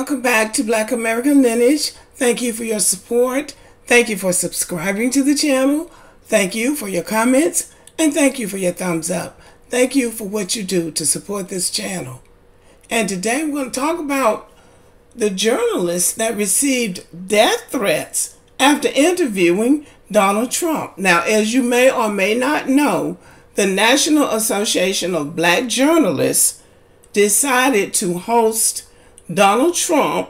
Welcome back to Black American Lineage. Thank you for your support. Thank you for subscribing to the channel. Thank you for your comments. And thank you for your thumbs up. Thank you for what you do to support this channel. And today we're going to talk about the journalist that received death threats after interviewing Donald Trump. Now, as you may or may not know, the National Association of Black Journalists decided to host Donald Trump,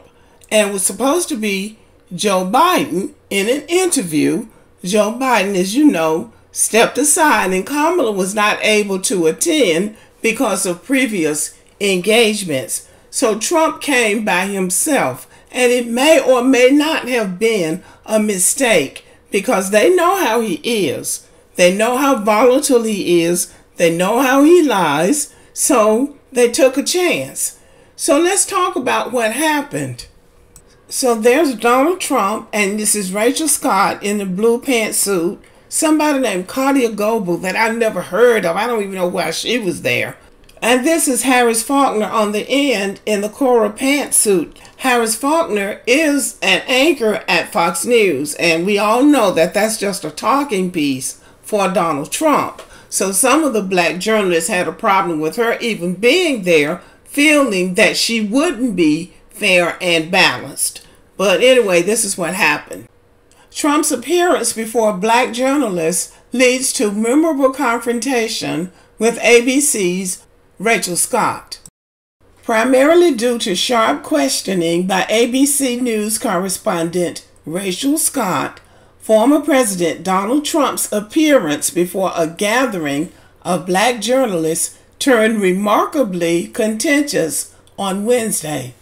and was supposed to be Joe Biden, in an interview. Joe Biden, as you know, stepped aside, and Kamala was not able to attend because of previous engagements. So Trump came by himself, and it may or may not have been a mistake because they know how he is. They know how volatile he is. They know how he lies. So they took a chance. So let's talk about what happened. So there's Donald Trump, and this is Rachel Scott in the blue pantsuit. Somebody named Claudia Goebel that I never heard of. I don't even know why she was there. And this is Harris Faulkner on the end in the coral pantsuit. Harris Faulkner is an anchor at Fox News, and we all know that that's just a talking piece for Donald Trump. So some of the black journalists had a problem with her even being there, feeling that she wouldn't be fair and balanced. But anyway, this is what happened. Trump's appearance before black journalists leads to memorable confrontation with ABC's Rachel Scott. Primarily due to sharp questioning by ABC News correspondent Rachel Scott, former President Donald Trump's appearance before a gathering of black journalists turned remarkably contentious on Wednesday.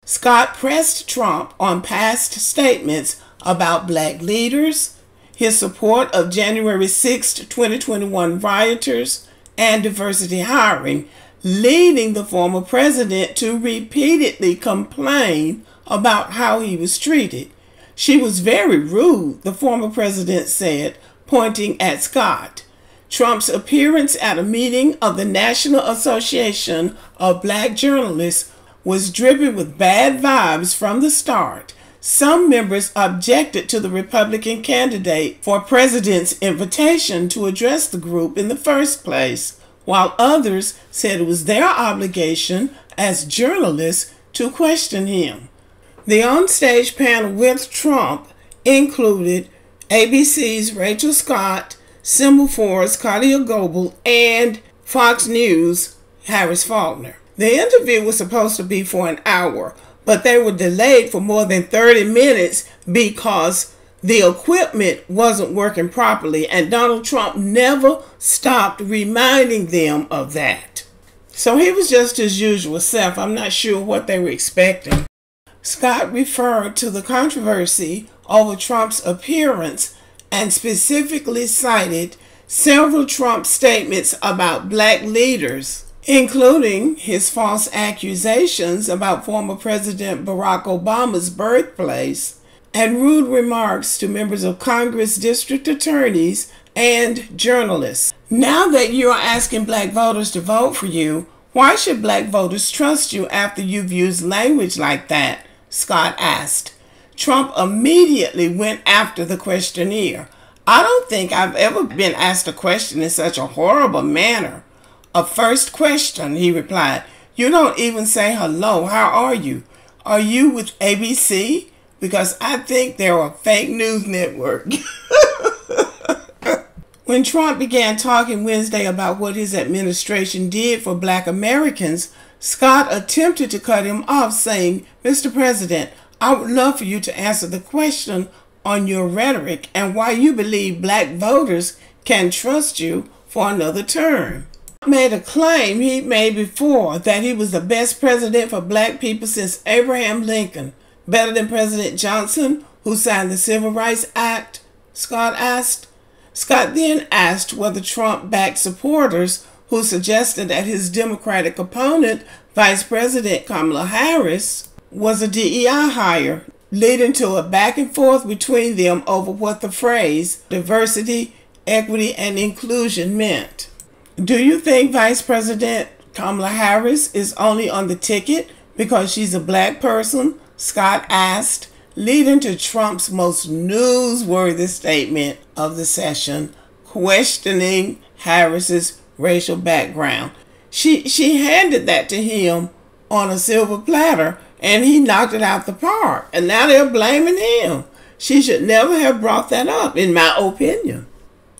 Scott pressed Trump on past statements about black leaders, his support of January 6, 2021 rioters, and diversity hiring, leading the former president to repeatedly complain about how he was treated. She was very rude, the former president said, pointing at Scott. Trump's appearance at a meeting of the National Association of Black Journalists was dripping with bad vibes from the start. Some members objected to the Republican candidate for president's invitation to address the group in the first place, while others said it was their obligation as journalists to question him. The onstage panel with Trump included ABC's Rachel Scott, Symbol 4's Claudia Goebel, and Fox News' Harris Faulkner. The interview was supposed to be for an hour, but they were delayed for more than 30 minutes because the equipment wasn't working properly, and Donald Trump never stopped reminding them of that. So he was just his usual self. I'm not sure what they were expecting. Scott referred to the controversy over Trump's appearance and specifically cited several Trump statements about black leaders, including his false accusations about former President Barack Obama's birthplace and rude remarks to members of Congress, district attorneys, and journalists. Now that you are asking black voters to vote for you, why should black voters trust you after you've used language like that? Scott asked. Trump immediately went after the questionnaire. I don't think I've ever been asked a question in such a horrible manner. A first question, he replied. You don't even say hello. How are you? Are you with ABC? Because I think they're a fake news network. When Trump began talking Wednesday about what his administration did for black Americans, Scott attempted to cut him off, saying, Mr. President, I would love for you to answer the question on your rhetoric and why you believe black voters can trust you for another term. He made a claim he made before that he was the best president for black people since Abraham Lincoln. Better than President Johnson, who signed the Civil Rights Act? Scott asked. Scott then asked whether Trump backed supporters who suggested that his Democratic opponent, Vice President Kamala Harris, was a DEI hire, leading to a back and forth between them over what the phrase diversity, equity, and inclusion meant. Do you think Vice President Kamala Harris is only on the ticket because she's a black person? Scott asked, leading to Trump's most newsworthy statement of the session, questioning Harris's racial background. She handed that to him on a silver platter, and he knocked it out the park. And now they're blaming him. She should never have brought that up, in my opinion.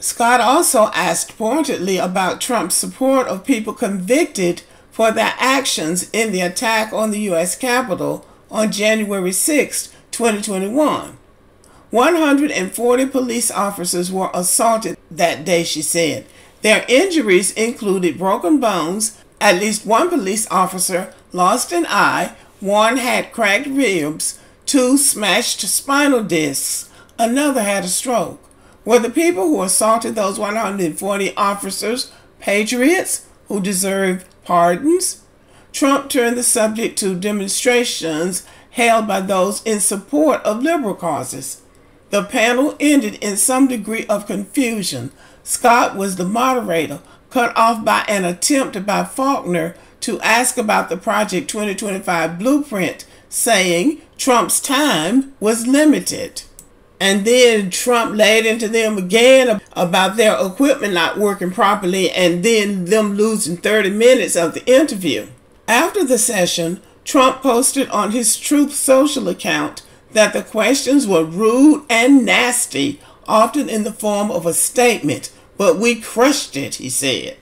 Scott also asked pointedly about Trump's support of people convicted for their actions in the attack on the U.S. Capitol on January 6, 2021. 140 police officers were assaulted that day, she said. Their injuries included broken bones. At least one police officer lost an eye, one had cracked ribs, two smashed spinal discs, another had a stroke. Were the people who assaulted those 140 officers patriots who deserve pardons? Trump turned the subject to demonstrations held by those in support of liberal causes. The panel ended in some degree of confusion. Scott was the moderator, cut off by an attempt by Faulkner to ask about the Project 2025 blueprint, saying Trump's time was limited. And then Trump laid into them again about their equipment not working properly and then them losing 30 minutes of the interview. After the session, Trump posted on his Truth Social account that the questions were rude and nasty, often in the form of a statement, but we crushed it, he said.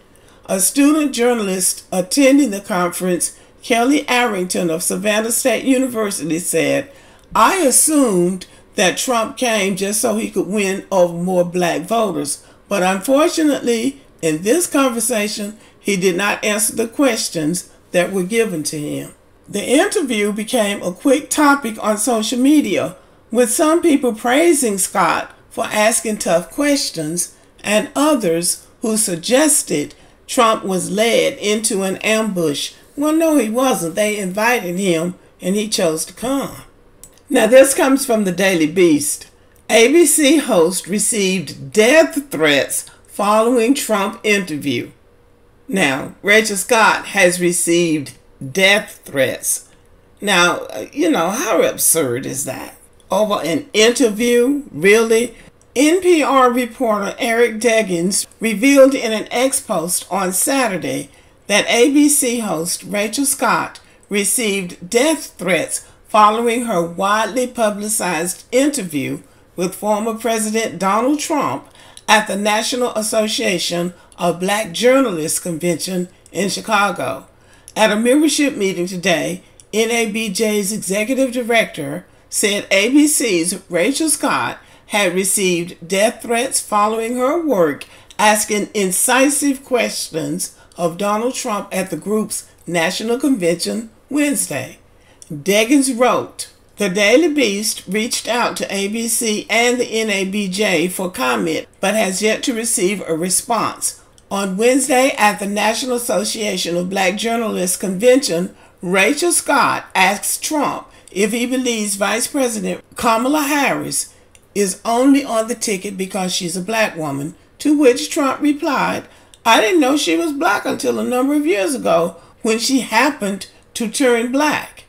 A student journalist attending the conference, Kelly Arrington of Savannah State University, said, "I assumed that Trump came just so he could win over more black voters, but unfortunately, in this conversation, he did not answer the questions that were given to him." The interview became a quick topic on social media, with some people praising Scott for asking tough questions and others who suggested Trump was led into an ambush. Well, no, he wasn't. They invited him and he chose to come. Now, this comes from the Daily Beast. ABC host received death threats following Trump interview. Now, Rachel Scott has received death threats. Now, how absurd is that? Over an interview? Really? NPR reporter Eric Deggans revealed in an X post on Saturday that ABC host Rachel Scott received death threats following her widely publicized interview with former President Donald Trump at the National Association of Black Journalists Convention in Chicago. At a membership meeting today, NABJ's executive director said ABC's Rachel Scott had received death threats following her work asking incisive questions of Donald Trump at the group's national convention Wednesday. Deggans wrote, "The Daily Beast reached out to ABC and the NABJ for comment, but has yet to receive a response. On Wednesday at the National Association of Black Journalists Convention, Rachel Scott asked Trump if he believes Vice President Kamala Harris is only on the ticket because she's a black woman, to which Trump replied, 'I didn't know she was black until a number of years ago when she happened to turn black.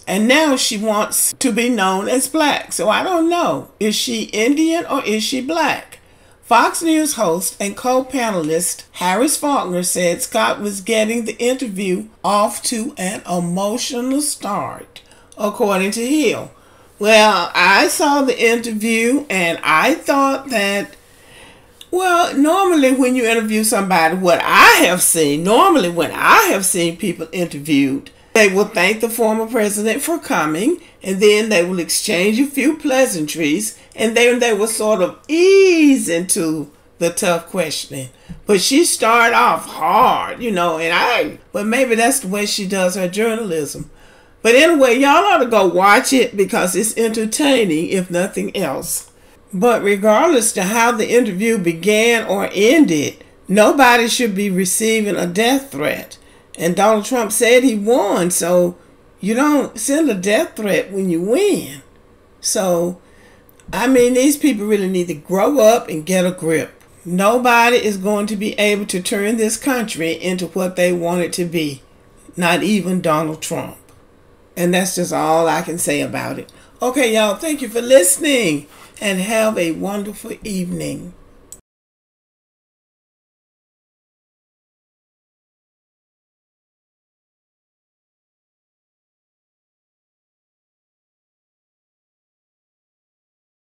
And now she wants to be known as black. So I don't know. Is she Indian or is she black?' Fox News host and co-panelist Harris Faulkner said Scott was getting the interview off to an emotional start, according to Hill. Well, I saw the interview and I thought that, normally when you interview somebody, when I have seen people interviewed, they will thank the former president for coming, and then they will exchange a few pleasantries, and then they will sort of ease into the tough questioning. But she started off hard, but maybe that's the way she does her journalism. But anyway, y'all ought to go watch it because it's entertaining, if nothing else. But regardless to how the interview began or ended, nobody should be receiving a death threat. And Donald Trump said he won, so you don't send a death threat when you win. So, these people really need to grow up and get a grip. Nobody is going to be able to turn this country into what they want it to be. Not even Donald Trump. And that's just all I can say about it. Okay, y'all, thank you for listening and have a wonderful evening.